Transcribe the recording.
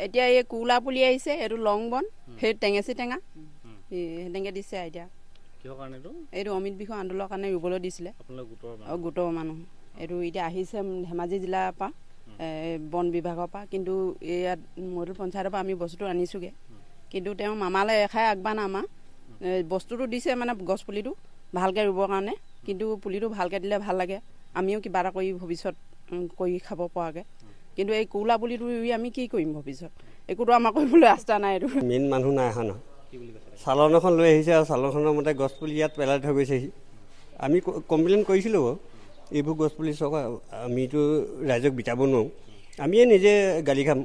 এতিয়া এই কুলা পুলি আহিছে, এইটো লং বন, সেই টেঙেচি টেঙা সেনেকৈ দিছে। এতিয়া এইটো অমিত বিহু আন্দোলনৰ কাৰণে ৰুবলৈ দিছিলে গোটৰ মানুহ। এইটো এতিয়া আহিছে ধেমাজি জিলাৰ পৰা, বন বিভাগৰ পৰা, কিন্তু ইয়াত মধুৰ পঞ্চায়তৰ পৰা আমি বস্তুটো আনিছোঁগৈ। কিন্তু তেওঁ মামালৈ এষাৰে আগবান আমাৰ বস্তুটো দিছে, মানে গছ পুলিটো ভালকৈ ৰুবৰ কাৰণে, কিন্তু পুলিটো ভালকৈ দিলে ভাল লাগে, আমিও কিবা এটা কৰি ভৱিষ্যত কৰি খাব পৰাকৈ। কিন্তু এই কুলা পুলিটো ৰুই আমি কি কৰিম ভৱিষ্যত? একোতো আমাৰ কৰিবলৈ ৰাস্তা নাই। এইটো মেইন মানুহ নাই অহা নহয়, চালন এখন লৈ আহিছে আৰু চালনখনৰ মতে গছ পুলি ইয়াত পেলাই থৈ গৈছেহি। আমি কমপ্লেইন কৰিছিলোঁ বাৰু, এইবোৰ গছ পুলি চাওক, আমিতো ৰাইজক বিটাব নোৱাৰোঁ, আমিয়ে নিজে গালি খাম।